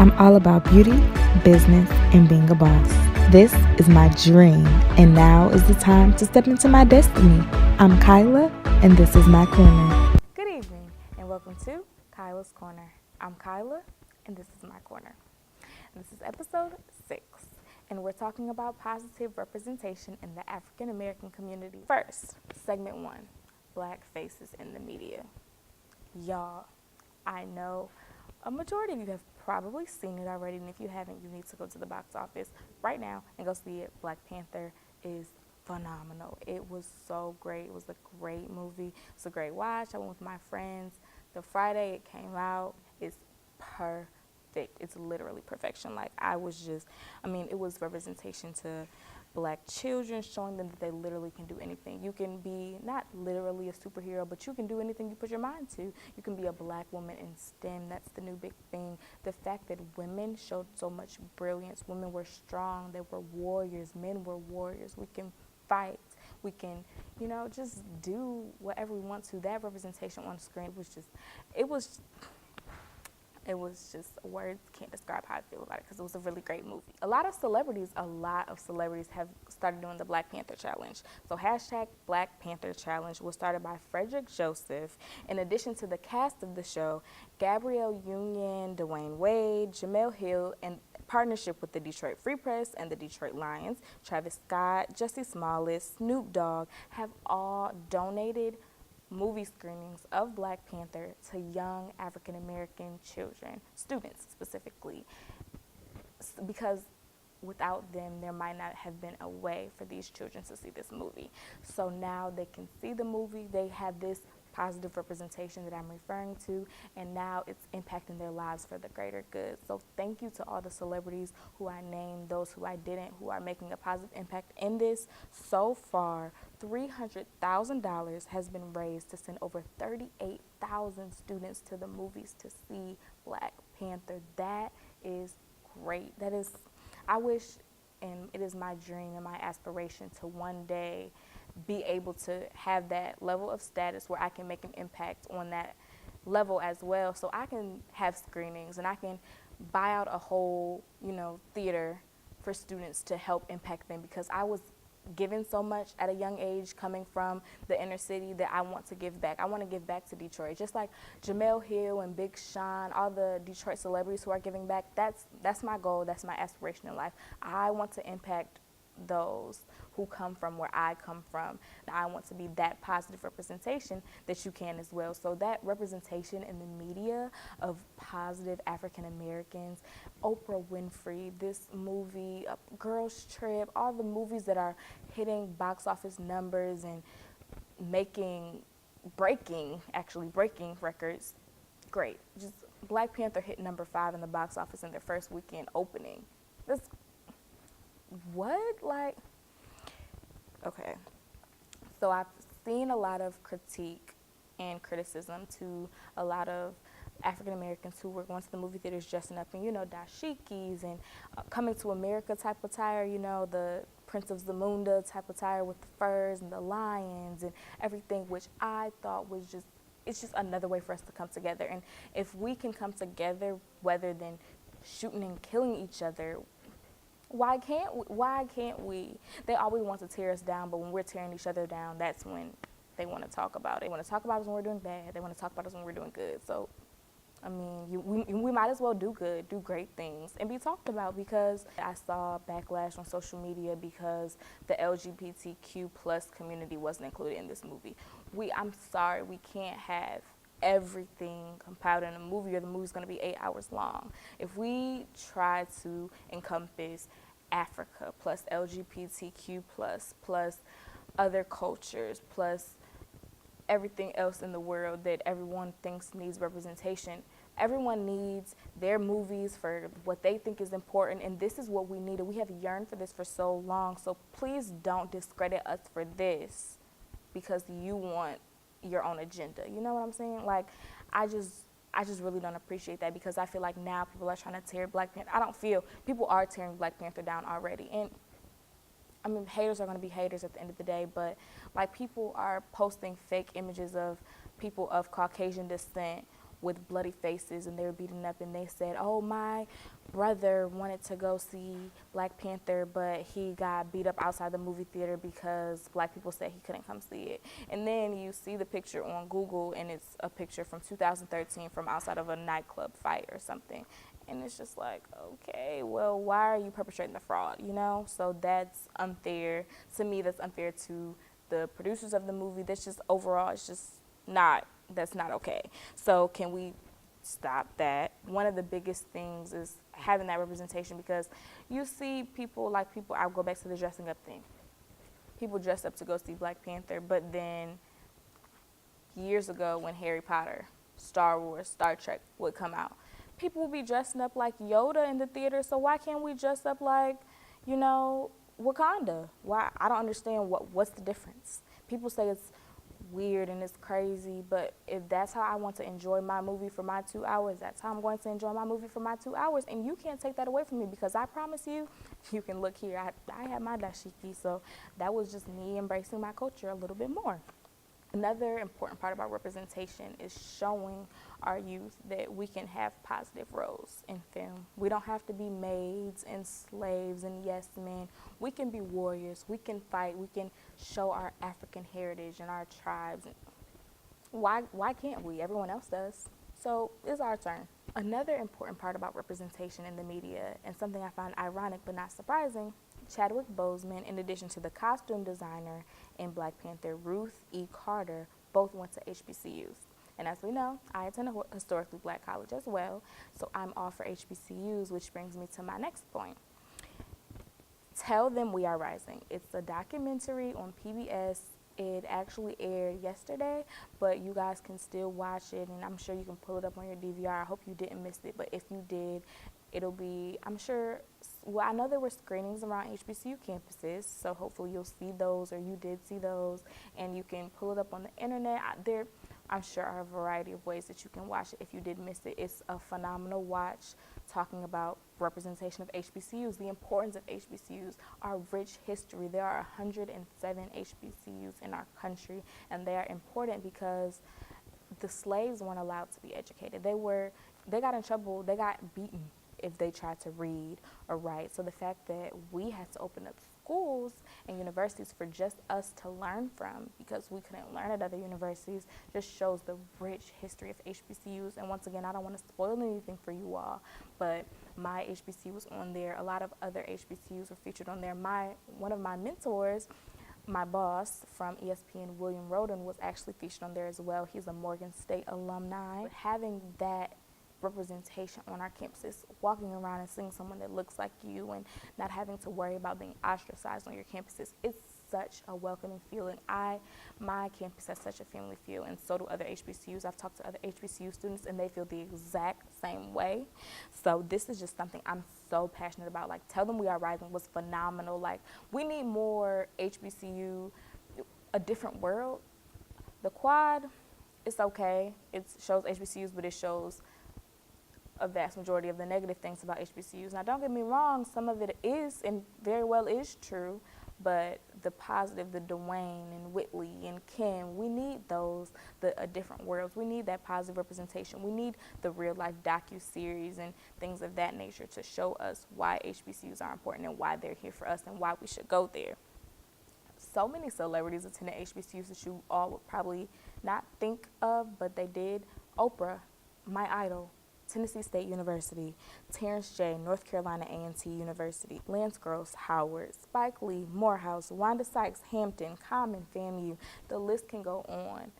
I'm all about beauty, business, and being a boss. This is my dream, and now is the time to step into my destiny. I'm Kyla, and this is my corner. Good evening, and welcome to Kyla's Corner. I'm Kyla, and this is my corner. And this is episode 6, and we're talking about positive representation in the African American community. First, segment 1, Black faces in the media. Y'all, I know a majority of you have probably seen it already, and if you haven't, you need to go to the box office right now and go see it. Black Panther is phenomenal. It was so great. It was a great movie. It's a great watch. I went with my friends. The Friday it came out is perfect. It's literally perfection. It was representation to Black children, showing them that they literally can do anything. You can be not literally a superhero, but you can do anything you put your mind to. You can be a Black woman in STEM. That's the new big thing. The fact that women showed so much brilliance. Women were strong. They were warriors. Men were warriors. We can fight. We can, just do whatever we want to. That representation on screen it was just words can't describe how I feel about it, because it was a really great movie. A lot of celebrities have started doing the Black Panther Challenge. So hashtag Black Panther Challenge was started by Frederick Joseph. In addition to the cast of the show, Gabrielle Union, Dwayne Wade, Jamel Hill, and partnership with the Detroit Free Press and the Detroit Lions, Travis Scott, Jussie Smollett, Snoop Dogg have all donated movie screenings of Black Panther to young African American children, students specifically, because without them there might not have been a way for these children to see this movie. So now they can see the movie, they have this positive representation that I'm referring to, and now it's impacting their lives for the greater good. So thank you to all the celebrities who I named, those who I didn't, who are making a positive impact in this. So far, $300,000 has been raised to send over 38,000 students to the movies to see Black Panther. That is great. I wish, and it is my dream and my aspiration to one day be able to have that level of status where I can make an impact on that level as well, so I can have screenings and I can buy out a whole, theater for students to help impact them, because I was given so much at a young age coming from the inner city that I want to give back. I want to give back to Detroit. Just like Jamel Hill and Big Sean, all the Detroit celebrities who are giving back, that's my goal, that's my aspiration in life. I want to impact those who come from where I come from. I want to be that positive representation that you can as well. So that representation in the media of positive African Americans, Oprah Winfrey, this movie, Girls Trip, all the movies that are hitting box office numbers and breaking records, great. Just Black Panther hit number 5 in the box office in their first weekend opening. Okay. So I've seen a lot of critique and criticism to a lot of African Americans who were going to the movie theaters dressing up in, dashikis and coming to America type attire, the Prince of Zamunda type attire with the furs and the lions and everything, which I thought it's just another way for us to come together. And if we can come together rather than shooting and killing each other, why can't we? They always want to tear us down, but when we're tearing each other down, that's when they want to talk about it. They want to talk about us when we're doing bad. They want to talk about us when we're doing good. So, we might as well do good, do great things, and be talked about, because I saw backlash on social media because the LGBTQ plus community wasn't included in this movie. I'm sorry, we can't have everything compiled in a movie, or the movie's going to be 8 hours long. If we try to encompass Africa plus LGBTQ plus other cultures plus everything else in the world that everyone thinks needs representation, everyone needs their movies for what they think is important, and this is what we needed. We have yearned for this for so long, so please don't discredit us for this because you want your own agenda. You know what I'm saying? I just really don't appreciate that, because I feel like now people are trying to tear Black Panther. I don't feel people are tearing Black Panther down already, and haters are going to be haters at the end of the day, but people are posting fake images of people of Caucasian descent with bloody faces, and they were beaten up, and they said, oh, my brother wanted to go see Black Panther, but he got beat up outside the movie theater because black people said he couldn't come see it. And then you see the picture on Google, and it's a picture from 2013 from outside of a nightclub fight or something. And it's just like, okay, well, why are you perpetrating the fraud, you know? So that's unfair. To me, that's unfair to the producers of the movie. That's just overall, it's just that's not okay. So can we stop that? One of the biggest things is having that representation, because you see I'll go back to the dressing up thing. People dress up to go see Black Panther, but then years ago when Harry Potter, Star Wars, Star Trek would come out, people would be dressing up like Yoda in the theater. So why can't we dress up like, Wakanda? Why? I don't understand what's the difference. People say it's weird and it's crazy, but if that's how I want to enjoy my movie for my 2 hours, that's how I'm going to enjoy my movie for my 2 hours, and you can't take that away from me, because I promise you, you can look here, I have my dashiki, so that was just me embracing my culture a little bit more. Another important part about representation is showing our youth that we can have positive roles in film. We don't have to be maids and slaves and yes men. We can be warriors. We can fight. We can show our African heritage and our tribes. Why can't we? Everyone else does. So it's our turn. Another important part about representation in the media, and something I find ironic but not surprising, Chadwick Boseman, in addition to the costume designer in Black Panther, Ruth E. Carter, both went to HBCUs. And as we know, I attend a historically black college as well, so I'm all for HBCUs, which brings me to my next point. Tell Them We Are Rising. It's a documentary on PBS. It actually aired yesterday, but you guys can still watch it, and I'm sure you can pull it up on your DVR. I hope you didn't miss it, but if you did, it'll be, I'm sure, I know there were screenings around HBCU campuses, so hopefully you'll see those, or you did see those, and you can pull it up on the internet. I'm sure are a variety of ways that you can watch it if you did miss it. It's a phenomenal watch, talking about representation of HBCUs, the importance of HBCUs, our rich history. There are 107 HBCUs in our country, and they are important because the slaves weren't allowed to be educated. They got in trouble, they got beaten if they tried to read or write. So the fact that we had to open up schools and universities for just us to learn from, because we couldn't learn at other universities, just shows the rich history of HBCUs. And once again, I don't want to spoil anything for you all, but my HBCU was on there. A lot of other HBCUs were featured on there. One of my mentors, my boss from ESPN, William Roden, was actually featured on there as well. He's a Morgan State alumni. But having that representation on our campuses, walking around and seeing someone that looks like you and not having to worry about being ostracized on your campuses, it's such a welcoming feeling. My campus has such a family feel, and so do other HBCUs. I've talked to other HBCU students, and they feel the exact same way. So this is just something I'm so passionate about. Like, Tell Them We Are Rising was phenomenal. Like, we need more HBCU, a different world. The Quad, it's okay. It shows HBCUs, but it shows a vast majority of the negative things about HBCUs. Now, don't get me wrong, some of it is and very well is true, but the positive, the Dwayne and Whitley and Kim, we need those, different worlds. We need that positive representation. We need the real life docu-series and things of that nature to show us why HBCUs are important and why they're here for us and why we should go there. So many celebrities attended HBCUs that you all would probably not think of, but they did. Oprah, my idol. Tennessee State University, Terrence J., North Carolina A&T University, Lance Gross, Howard, Spike Lee, Morehouse, Wanda Sykes, Hampton, Common, FAMU. The list can go on.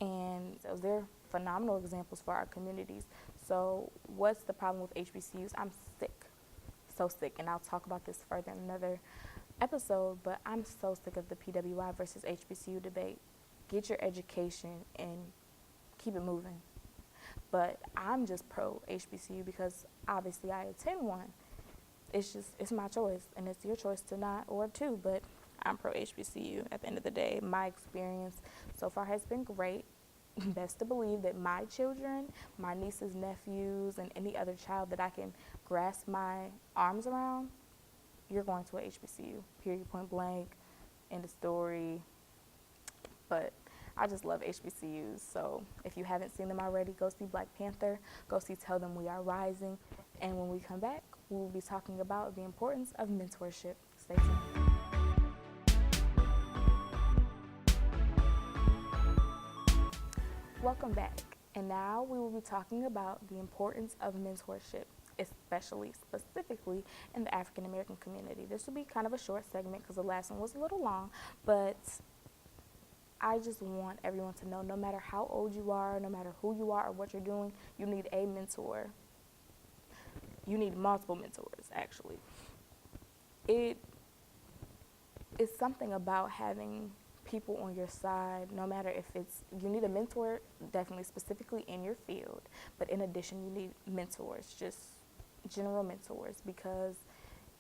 And they're phenomenal examples for our communities. So what's the problem with HBCUs? I'm sick, so sick, and I'll talk about this further in another episode, but I'm so sick of the PWI versus HBCU debate. Get your education and keep it moving. But I'm just pro HBCU because obviously I attend one. It's my choice, and it's your choice to not or to, but I'm pro HBCU at the end of the day. My experience so far has been great. Best to believe that my children, my nieces, nephews, and any other child that I can grasp my arms around, you're going to a HBCU, period, point blank, end of story. But I just love HBCUs, so if you haven't seen them already, go see Black Panther, go see Tell Them We Are Rising. And when we come back, we will be talking about the importance of mentorship. Stay tuned. Welcome back. And now we will be talking about the importance of mentorship, specifically in the African American community. This will be kind of a short segment because the last one was a little long, but I just want everyone to know, no matter how old you are, no matter who you are or what you're doing, you need a mentor. You need multiple mentors, actually. It is something about having people on your side, no matter if you need a mentor, definitely specifically in your field, but in addition, you need mentors, just general mentors, because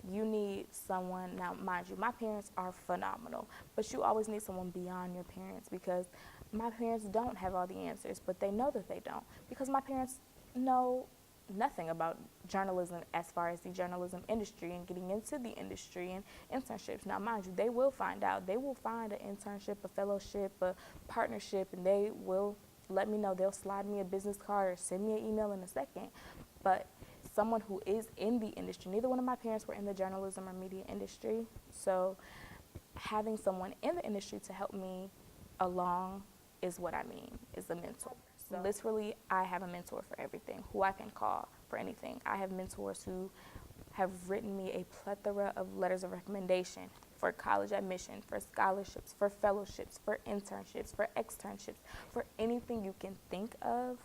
you need someone. Now, mind you, my parents are phenomenal, but you always need someone beyond your parents, because my parents don't have all the answers, but they know that they don't, because my parents know nothing about journalism as far as the journalism industry and getting into the industry and internships. Now, mind you, they will find out. They will find an internship, a fellowship, a partnership, and they will let me know. They'll slide me a business card or send me an email in a second. But someone who is in the industry, neither one of my parents were in the journalism or media industry, so having someone in the industry to help me along is what I mean, is a mentor. So literally, I have a mentor for everything, who I can call for anything. I have mentors who have written me a plethora of letters of recommendation for college admission, for scholarships, for fellowships, for internships, for externships, for anything you can think of.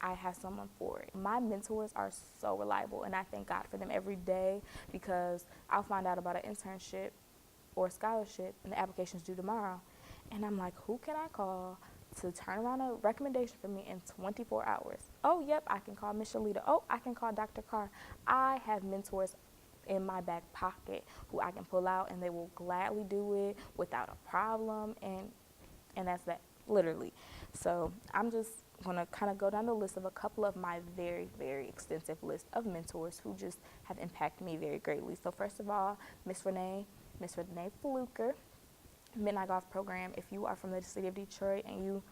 I have someone for it. My mentors are so reliable, and I thank God for them every day, because I'll find out about an internship or a scholarship and the application's due tomorrow. And I'm like, who can I call to turn around a recommendation for me in 24 hours? Oh, yep, I can call Miss Shalita. Oh, I can call Dr. Carr. I have mentors in my back pocket who I can pull out, and they will gladly do it without a problem, and that's that, literally. So I'm just going to kind of go down the list of a couple of my very, very extensive list of mentors who just have impacted me very greatly. So first of all, Miss Renee Fluker, Midnight Golf Program. If you are from the city of Detroit and you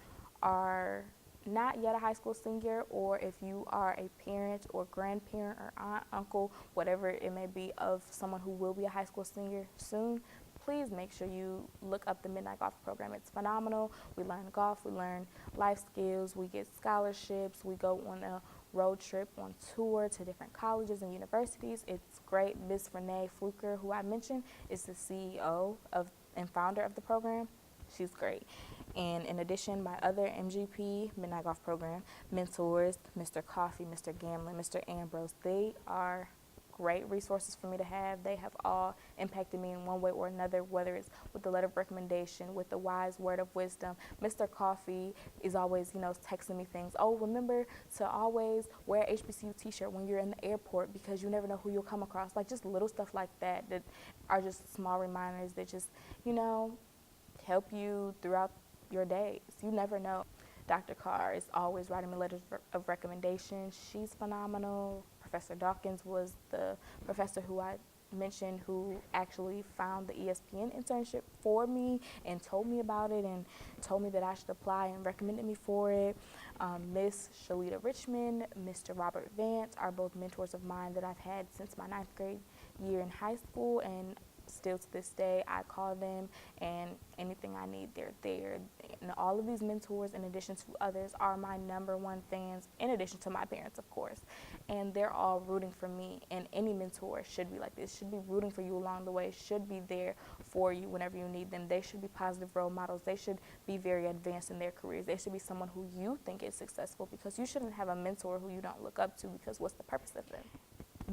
are not yet a high school senior, or if you are a parent or grandparent or aunt, uncle, whatever it may be, of someone who will be a high school senior soon, please make sure you look up the Midnight Golf Program. It's phenomenal. We learn golf, we learn life skills, we get scholarships, we go on a road trip on tour to different colleges and universities. It's great. Miss Renee Fluker, who I mentioned, is the CEO and founder of the program. She's great. And in addition, my other MGP, Midnight Golf Program, mentors, Mr. Coffee, Mr. Gamlin, Mr. Ambrose, they are great resources for me to have. They have all impacted me in one way or another, whether it's with the letter of recommendation, with the wise word of wisdom. Mr. Coffee is always, texting me things. Oh, remember to always wear a HBCU t-shirt when you're in the airport, because you never know who you'll come across. Like, just little stuff like that are just small reminders that just, help you throughout your days. You never know. Dr. Carr is always writing me letters of recommendation. She's phenomenal. Professor Dawkins was the professor who I mentioned, who actually found the ESPN internship for me and told me about it and told me that I should apply and recommended me for it. Miss Shalita Richmond, Mr. Robert Vance are both mentors of mine that I've had since my 9th grade year in high school, and still to this day, I call them, and anything I need, they're there. And all of these mentors, in addition to others, are my number one fans, in addition to my parents, of course. And they're all rooting for me, and any mentor should be like this, should be rooting for you along the way, should be there for you whenever you need them. They should be positive role models. They should be very advanced in their careers. They should be someone who you think is successful, because you shouldn't have a mentor who you don't look up to, because what's the purpose of them?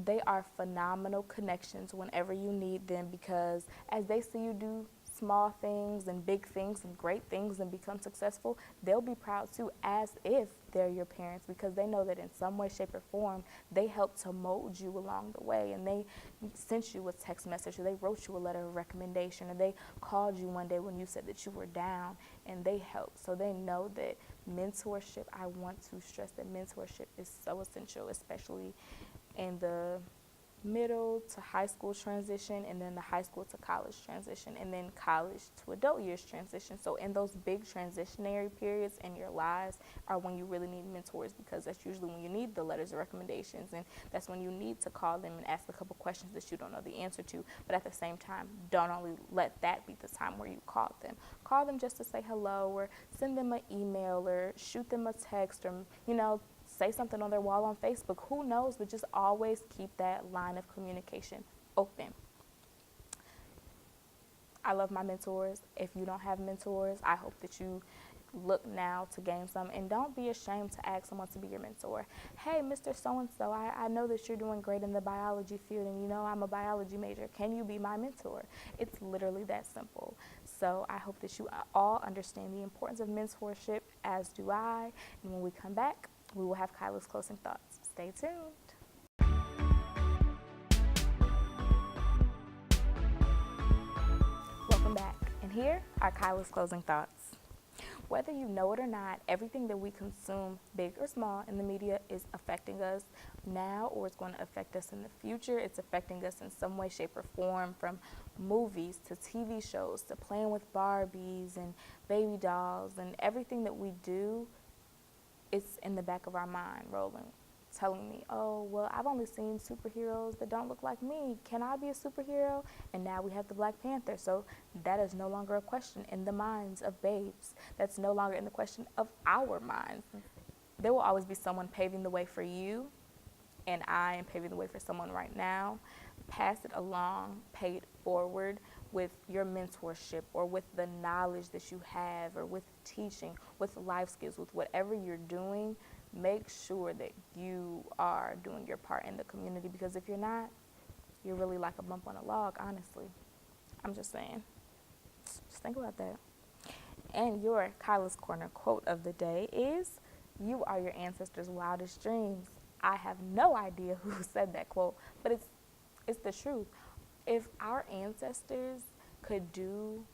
They are phenomenal connections whenever you need them, because as they see you do small things and big things and great things and become successful, they'll be proud too, as if they're your parents, because they know that in some way, shape, or form, they helped to mold you along the way, and they sent you a text message, or they wrote you a letter of recommendation, or they called you one day when you said that you were down, and they helped. So they know that mentorship, I want to stress that mentorship is so essential, especially in the middle to high school transition, and then the high school to college transition, and then college to adult years transition. So in those big transitionary periods in your lives are when you really need mentors, because that's usually when you need the letters of recommendations, and that's when you need to call them and ask a couple questions that you don't know the answer to. But at the same time, don't only let that be the time where you call them. Call them just to say hello, or send them an email, or shoot them a text, or say something on their wall on Facebook. Who knows? But just always keep that line of communication open. I love my mentors. If you don't have mentors, I hope that you look now to gain some, and don't be ashamed to ask someone to be your mentor. Hey, Mr. So-and-so, I know that you're doing great in the biology field, and I'm a biology major. Can you be my mentor? It's literally that simple. So I hope that you all understand the importance of mentorship, as do I. And when we come back, we will have Kyla's closing thoughts. Stay tuned. Welcome back. And here are Kyla's closing thoughts. Whether you know it or not, everything that we consume, big or small, in the media is affecting us now, or it's going to affect us in the future. It's affecting us in some way, shape, or form, from movies to TV shows to playing with Barbies and baby dolls, and everything that we do is in the back of our mind rolling, telling me, oh, well, I've only seen superheroes that don't look like me. Can I be a superhero? And now we have the Black Panther. So that is no longer a question in the minds of babes. That's no longer in the question of our minds. There will always be someone paving the way for you, and I am paving the way for someone right now. Pass it along, pay it forward with your mentorship, or with the knowledge that you have, or with teaching, with life skills, with whatever you're doing. Make sure that you are doing your part in the community, because if you're not, you're really like a bump on a log, honestly. I'm just saying. Just think about that. And your Kyla's Corner quote of the day is, "You are your ancestors' wildest dreams." I have no idea who said that quote, but it's the truth. If our ancestors could do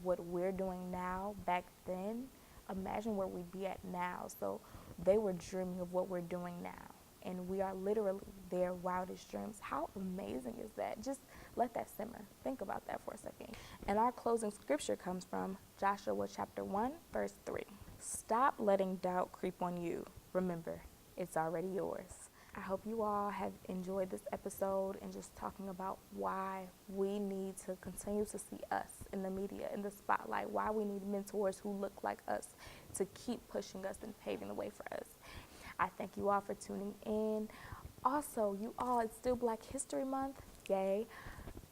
what we're doing now back then, imagine where we'd be at now. So they were dreaming of what we're doing now, and we are literally their wildest dreams. How amazing is that? Just let that simmer. Think about that for a second. And our closing scripture comes from Joshua chapter 1, verse 3. Stop letting doubt creep on you. Remember, it's already yours. I hope you all have enjoyed this episode, and just talking about why we need to continue to see us in the media, in the spotlight, why we need mentors who look like us to keep pushing us and paving the way for us. I thank you all for tuning in. Also, you all, it's still Black History Month. Yay.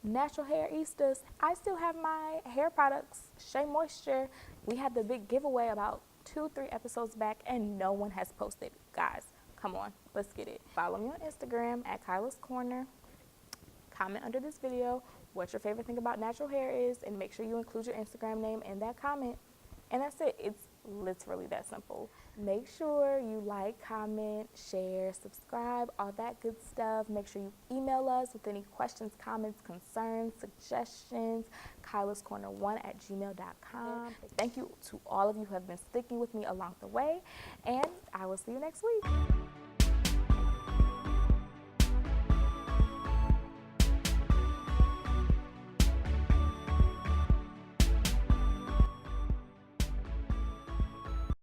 Natural Hair Easters. I still have my hair products, Shea Moisture. We had the big giveaway about 2-3 episodes back, and no one has posted. Guys, come on, let's get it. Follow me on Instagram at Kyla's Corner. Comment under this video what your favorite thing about natural hair is, and make sure you include your Instagram name in that comment. And that's it. It's literally that simple. Make sure you like, comment, share, subscribe, all that good stuff. Make sure you email us with any questions, comments, concerns, suggestions, kylascorner1@gmail.com. Thank you to all of you who have been sticking with me along the way, and I will see you next week.